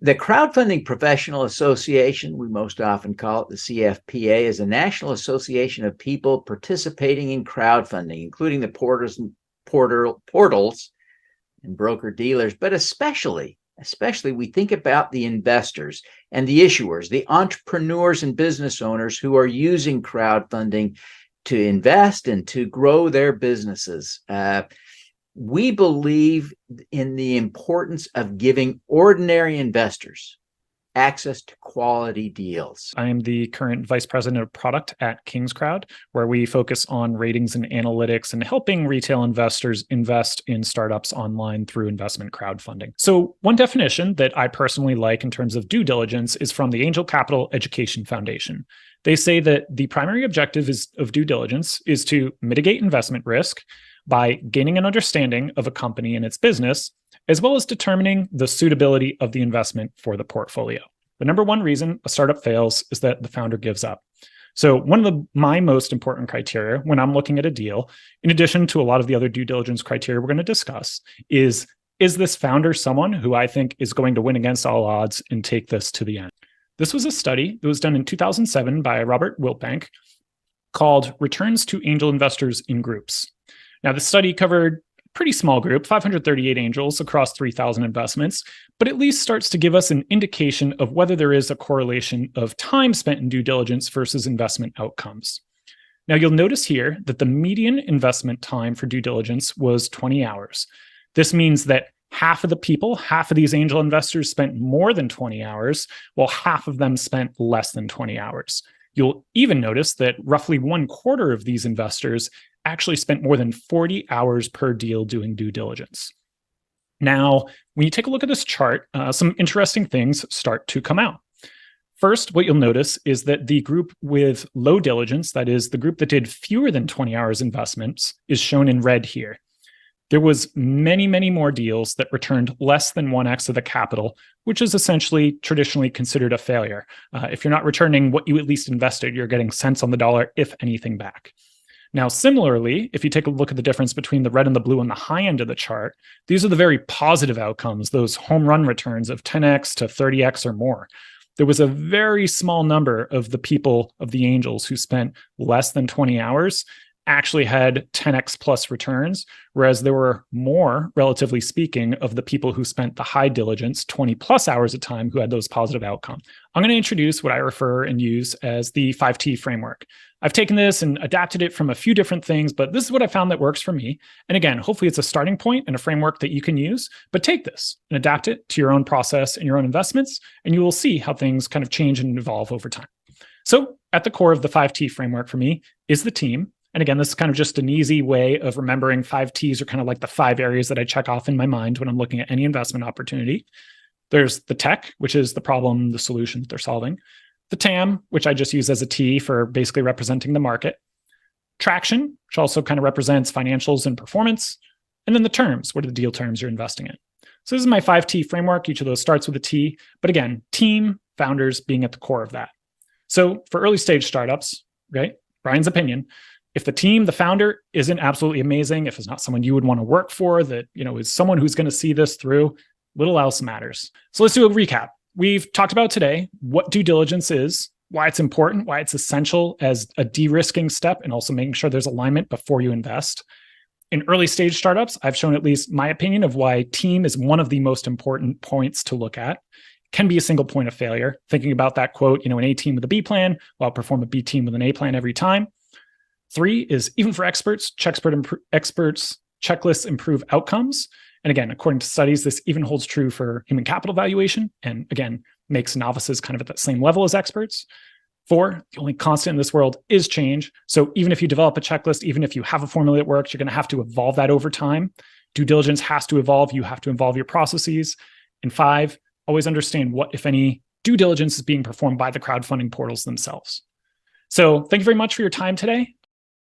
The Crowdfunding Professional Association, we most often call it the CFPA, is a national association of people participating in crowdfunding, including the portals and broker dealers, but especially we think about the investors and the issuers, the entrepreneurs and business owners who are using crowdfunding to invest and to grow their businesses. We believe in the importance of giving ordinary investors access to quality deals. I am the current vice president of product at KingsCrowd, where we focus on ratings and analytics and helping retail investors invest in startups online through investment crowdfunding. So one definition that I personally like in terms of due diligence is from the Angel Capital Education Foundation. They say that the primary objective of due diligence is to mitigate investment risk by gaining an understanding of a company and its business, as well as determining the suitability of the investment for the portfolio. The number one reason a startup fails is that the founder gives up. So one of my most important criteria when I'm looking at a deal, in addition to a lot of the other due diligence criteria we're going to discuss, is this founder someone who I think is going to win against all odds and take this to the end? This was a study that was done in 2007 by Robert Wiltbank called Returns to Angel Investors in Groups. Now, the study covered a pretty small group, 538 angels across 3,000 investments, but at least starts to give us an indication of whether there is a correlation of time spent in due diligence versus investment outcomes. Now, you'll notice here that the median investment time for due diligence was 20 hours. This means that half of these angel investors spent more than 20 hours, while half of them spent less than 20 hours. You'll even notice that roughly 1/4 of these investors actually spent more than 40 hours per deal doing due diligence. Now, when you take a look at this chart, some interesting things start to come out. First, what you'll notice is that the group with low diligence, that is the group that did fewer than 20 hours investments, is shown in red here. There was many, many more deals that returned less than 1x of the capital, which is essentially traditionally considered a failure. If you're not returning what you at least invested, you're getting cents on the dollar, if anything, back. Now, similarly, if you take a look at the difference between the red and the blue on the high end of the chart, these are the very positive outcomes, those home run returns of 10x to 30x or more. There was a very small number of the people, of the angels who spent less than 20 hours actually had 10x plus returns, whereas there were more, relatively speaking, of the people who spent the high diligence, 20 plus hours a time, who had those positive outcomes. I'm going to introduce what I refer and use as the 5T framework. I've taken this and adapted it from a few different things, but this is what I found that works for me. And again, hopefully it's a starting point and a framework that you can use, but take this and adapt it to your own process and your own investments, and you will see how things kind of change and evolve over time. So at the core of the 5T framework for me is the team. And again, this is kind of just an easy way of remembering 5 T's are kind of like the 5 areas that I check off in my mind when I'm looking at any investment opportunity. There's the tech, which is the problem, the solution that they're solving. The TAM, which I just use as a T for basically representing the market. Traction, which also kind of represents financials and performance. And then the terms, what are the deal terms you're investing in? So this is my 5T framework. Each of those starts with a T. But again, team, founders being at the core of that. So for early stage startups, right, Brian's opinion, if the team, the founder, isn't absolutely amazing, if it's not someone you would want to work for, that is someone who's going to see this through, little else matters. So let's do a recap. We've talked about today what due diligence is, why it's important, why it's essential as a de-risking step, and also making sure there's alignment before you invest. In early stage startups, I've shown at least my opinion of why team is one of the most important points to look at. Can be a single point of failure. Thinking about that quote, an A team with a B plan will outperform a B team with an A plan every time. 3 is even for experts, experts checklists improve outcomes. And again, according to studies, this even holds true for human capital valuation, and again, makes novices kind of at that same level as experts. 4, the only constant in this world is change. So even if you develop a checklist, even if you have a formula that works, you're going to have to evolve that over time. Due diligence has to evolve. You have to evolve your processes. And 5, always understand what, if any, due diligence is being performed by the crowdfunding portals themselves. So thank you very much for your time today.